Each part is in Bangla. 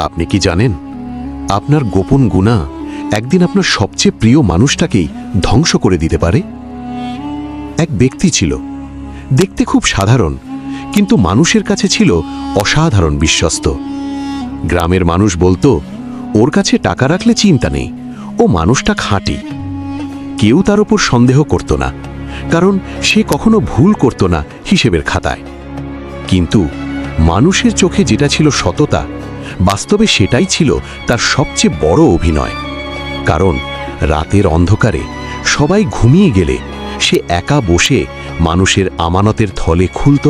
আপনি কি জানেন, আপনার গোপন গুনাহ একদিন আপনার সবচেয়ে প্রিয় মানুষটাকেই ধ্বংস করে দিতে পারে? এক ব্যক্তি ছিল, দেখতে খুব সাধারণ, কিন্তু মানুষের কাছে ছিল অসাধারণ বিশ্বস্ত। গ্রামের মানুষ বলতো, ওর কাছে টাকা রাখলে চিন্তা নেই, ও মানুষটা খাঁটি। কেউ তার উপর সন্দেহ করত না, কারণ সে কখনো ভুল করত না হিসেবের খাতায়। কিন্তু মানুষের চোখে যেটা ছিল সততা, বাস্তবে সেটাই ছিল তার সবচেয়ে বড় অভিনয়। কারণ রাতের অন্ধকারে সবাই ঘুমিয়ে গেলে সে একা বসে মানুষের আমানতের থলে খুলত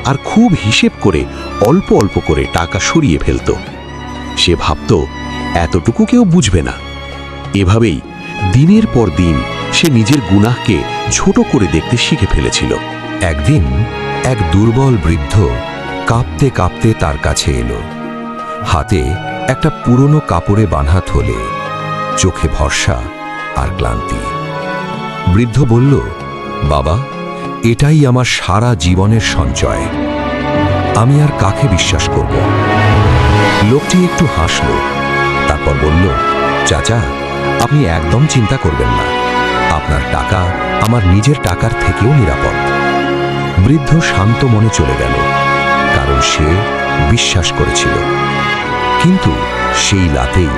আর খুব হিসেব করে অল্প অল্প করে টাকা সরিয়ে ফেলত। সে ভাবত, এতটুকু কেউ বুঝবে না। এভাবেই দিনের পর দিন সে নিজের গুনাহকে ছোট করে দেখতে শিখে ফেলেছিল। একদিন এক দুর্বল বৃদ্ধ কাঁপতে কাঁপতে তার কাছে এলো। হাতে একটা পুরনো কাপড়ে বাঁধা থলে, চোখে ভরসা আর ক্লান্তি। বৃদ্ধ বলল, বাবা, এটাই আমার সারা জীবনের সঞ্চয়। আমি আর কাকে বিশ্বাস করব? লোকটি একটু হাসল, তারপর বলল, চাচা, আপনি একদম চিন্তা করবেন না। আপনার টাকা আমার নিজের টাকার থেকেও নিরাপদ। বৃদ্ধ শান্ত মনে চলে গেল, কারণ সে বিশ্বাস করেছিল। কিন্তু সেই রাতেই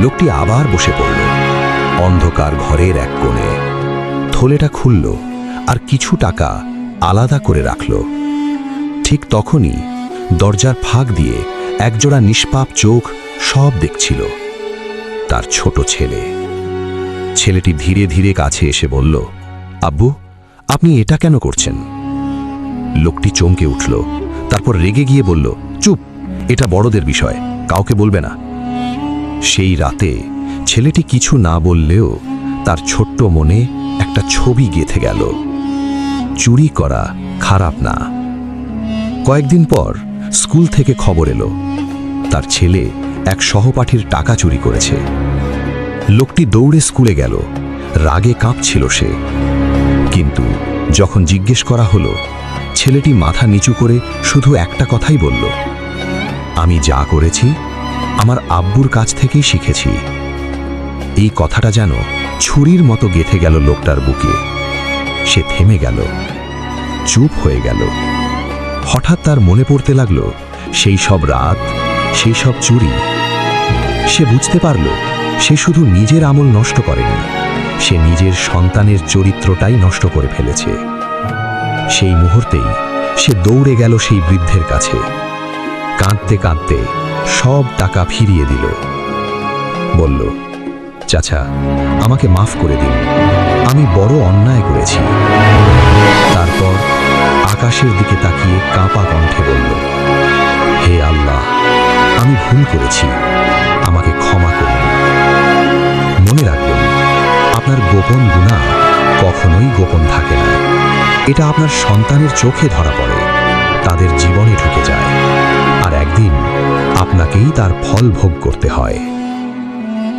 লোকটি আবার বসে পড়ল অন্ধকার ঘরের এক কোণে। থলেটা খুলল আর কিছু টাকা আলাদা করে রাখল। ঠিক তখনই দরজার ফাঁক দিয়ে একজোড়া নিষ্পাপ চোখ সব দেখছিল। তার ছোট ছেলে। ছেলেটি ধীরে ধীরে কাছে এসে বলল, আব্বু, আপনি এটা কেন করছেন? লোকটি চমকে উঠল, তারপর রেগে গিয়ে বলল, চুপ, এটা বড়দের বিষয়, কাউকে বলবে না। সেই রাতে ছেলেটি কিছু না বললেও তার ছোট্ট মনে একটা ছবি গেঁথে গেল। চুরি করা খারাপ না। কয়েকদিন পর স্কুল থেকে খবর এলো, তার ছেলে এক সহপাঠীর টাকা চুরি করেছে। লোকটি দৌড়ে স্কুলে গেল, রাগে কাঁপছিল সে। কিন্তু যখন জিজ্ঞেস করা হলো, ছেলেটি মাথা নিচু করে শুধু একটা কথাই বলল, আমি যা করেছি আমার আব্বুর কাছ থেকেই শিখেছি। এই কথাটা যেন ছুরির মতো গেঁথে গেল লোকটার বুকে। সে থেমে গেল, চুপ হয়ে গেল। হঠাৎ তার মনে পড়তে লাগল সেই সব রাত, সেই সব চুরি। সে বুঝতে পারল, সে শুধু নিজের আমল নষ্ট করেনি, সে নিজের সন্তানের চরিত্রটাই নষ্ট করে ফেলেছে। সেই মুহূর্তেই সে দৌড়ে গেল সেই বৃদ্ধের কাছে। কাঁদতে কাঁদতে সব টাকা ফিরিয়ে দিল। বলল, চাচা, আমাকে মাফ করে দিন, আমি বড় অন্যায় করেছি। তারপর আকাশের দিকে তাকিয়ে কাঁপা কণ্ঠে বলল, হে আল্লাহ, আমি ভুল করেছি, আমাকে ক্ষমা করুন। মনে রাখবেন, আপনার গোপন গুনাহ কখনোই গোপন থাকে না। এটা আপনার সন্তানের চোখে ধরা পড়ে, তাদের জীবনে ঢুকে যায়, আর একদিন আপনাকেই তার ফল ভোগ করতে হয়।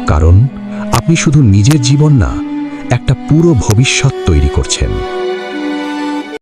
কারণ আপনি শুধু নিজের জীবন না, একটা পুরো ভবিষ্যৎ তৈরি করছেন।